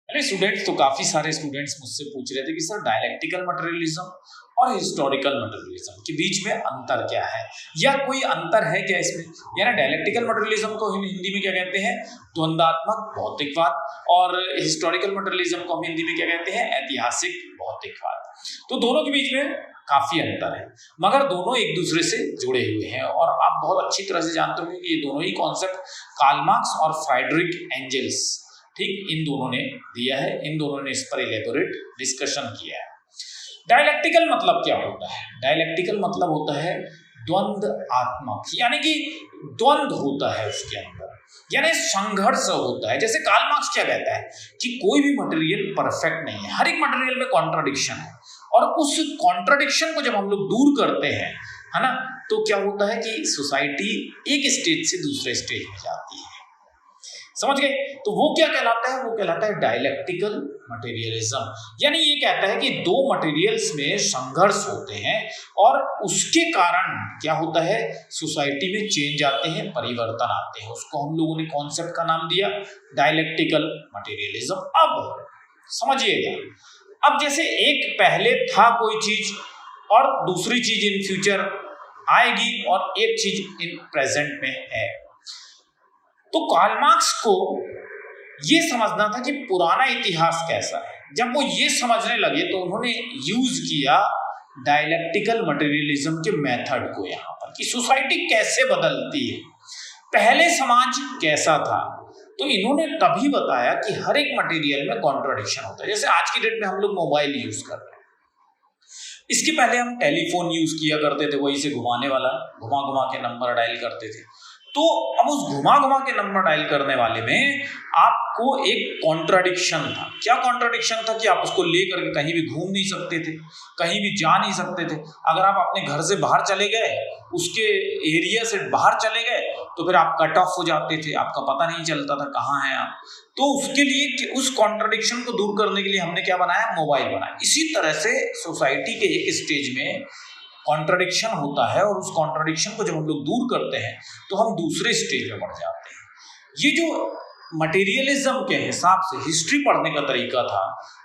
अरे स्टूडेंट्स, तो काफी सारे स्टूडेंट्स मुझसे पूछ रहे थे कि सर डायलेक्टिकल मटेरियलिज्म और हिस्टोरिकल मटेरियलिज्म के बीच में अंतर क्या है, या कोई अंतर है क्या इसमें। यानी डायलेक्टिकल मटेरियलिज्म को हम हिंदी में क्या कहते हैं, द्वंद्वात्मक भौतिकवाद, और हिस्टोरिकल मटेरियलिज्म को हम हिंदी में क्या कहते हैं, ऐतिहासिक भौतिकवाद। तो दोनों के बीच में काफी अंतर है, मगर दोनों एक दूसरे से जुड़े हुए हैं। और आप बहुत अच्छी तरह से जानते होंगे कि ये दोनों ही कॉन्सेप्ट कार्ल मार्क्स और फ्रेडरिक एंजेल्स, ठीक, इन दोनों ने दिया है, इन दोनों ने इस पर इलेबोरेट डिस्कशन किया है। डायलेक्टिकल मतलब क्या होता है? डायलेक्टिकल मतलब होता है द्वंद्वात्मक, यानी कि द्वंद्व होता है उसके अंदर, यानी संघर्ष होता है। जैसे कार्ल मार्क्स क्या कहता है कि कोई भी मटेरियल परफेक्ट नहीं है, हर एक मटेरियल में कॉन्ट्राडिक्शन है, और उस कॉन्ट्राडिक्शन को जब हम लोग दूर करते हैं, है ना, तो क्या होता है कि सोसाइटी एक स्टेज से दूसरे स्टेज में जाती है। समझ गए? तो वो क्या कहलाता है? वो कहलाता है डायलेक्टिकल मटेरियलिज्म। यानी ये कहता है कि दो मटेरियल्स में संघर्ष होते हैं और उसके कारण क्या होता है, सोसाइटी में चेंज आते हैं, परिवर्तन आते हैं। उसको हम लोगों ने कॉन्सेप्ट का नाम दिया डायलेक्टिकल मटेरियलिज्म। अब समझिएगा, अब जैसे एक पहले था कोई चीज और दूसरी चीज इन फ्यूचर आएगी और एक चीज इन प्रेजेंट में है, तो कार्ल मार्क्स को ये समझना था कि पुराना इतिहास कैसा है। जब वो ये समझने लगे तो उन्होंने यूज किया डायलेक्टिकल मटेरियलिज्म के मेथड को यहाँ पर, कि सोसाइटी कैसे बदलती है, पहले समाज कैसा था। तो इन्होंने तभी बताया कि हर एक मटेरियल में कॉन्ट्राडिक्शन होता है। जैसे आज की डेट में हम लोग मोबाइल यूज कर रहे हैं, इसके पहले हम टेलीफोन यूज किया करते थे, वही से घुमाने वाला, घुमा घुमा के नंबर डायल करते थे। तो अब उस घुमा घुमा के नंबर डायल करने वाले में आपको एक कॉन्ट्राडिक्शन था। क्या कॉन्ट्राडिक्शन था? कि आप उसको लेकर के कहीं भी घूम नहीं सकते थे, कहीं भी जा नहीं सकते थे। अगर आप अपने घर से बाहर चले गए, उसके एरिया से बाहर चले गए, तो फिर आप कट ऑफ हो जाते थे, आपका पता नहीं चलता था कहाँ हैं आप। तो उसके लिए, उस कॉन्ट्राडिक्शन को दूर करने के लिए हमने क्या बनाया, मोबाइल बनाया। इसी तरह से सोसाइटी के एक स्टेज में कॉन्ट्राडिक्शन होता है, और उस कॉन्ट्राडिक्शन को जब हम लोग दूर करते हैं तो हम दूसरे स्टेज में बढ़ जाते हैं। ये जो मटेरियलिज्म के हिसाब से हिस्ट्री पढ़ने का तरीका था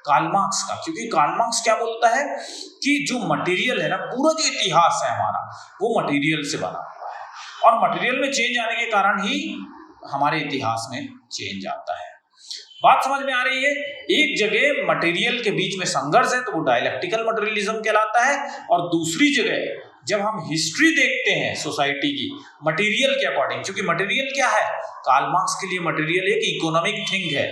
कार्ल मार्क्स का, क्योंकि कार्ल मार्क्स क्या बोलता है कि जो मटेरियल है ना, पूरा जो इतिहास है हमारा, वो मटेरियल से बना हुआ है, और मटेरियल में चेंज आने के कारण ही हमारे इतिहास में चेंज आता है। बात समझ में आ रही है? एक जगह मटेरियल के बीच में संघर्ष है तो वो डायलेक्टिकल मटेरियलिज्म कहलाता है, और दूसरी जगह जब हम हिस्ट्री देखते हैं सोसाइटी की मटेरियल के अकॉर्डिंग, क्योंकि मटेरियल क्या है, कार्ल मार्क्स के लिए मटेरियल एक इकोनॉमिक थिंग है,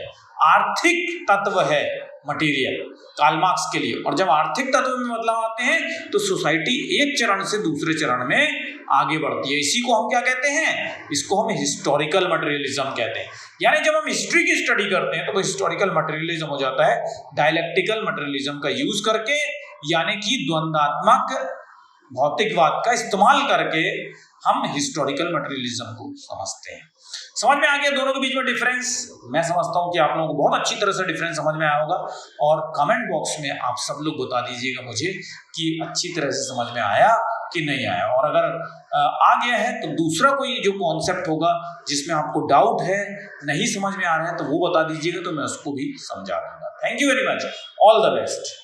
आर्थिक तत्व है मटेरियल कार्ल मार्क्स के लिए। और जब आर्थिक तत्व में बदलाव आते हैं तो सोसाइटी एक चरण से दूसरे चरण में आगे बढ़ती है। इसी को हम क्या कहते हैं, इसको हम हिस्टोरिकल मटेरियलिज्म कहते हैं। यानी जब हम हिस्ट्री की स्टडी करते हैं तो वो हिस्टोरिकल मटेरियलिज्म हो जाता है डायलेक्टिकल मटेरियलिज्म का यूज करके, यानी कि द्वंद्वात्मक भौतिकवाद का इस्तेमाल करके हम हिस्टोरिकल मटेरियलिज्म को समझते हैं। समझ में आ गया दोनों के बीच में डिफरेंस? मैं समझता हूं कि आप लोगों को बहुत अच्छी तरह से डिफरेंस समझ में आया होगा, और कमेंट बॉक्स में आप सब लोग बता दीजिएगा मुझे कि अच्छी तरह से समझ में आया कि नहीं आया। और अगर आ गया है तो दूसरा कोई जो कॉन्सेप्ट होगा जिसमें आपको डाउट है, नहीं समझ में आ रहा है, तो वो बता दीजिएगा, तो मैं उसको भी समझा दूंगा। Thank you very much, all the best.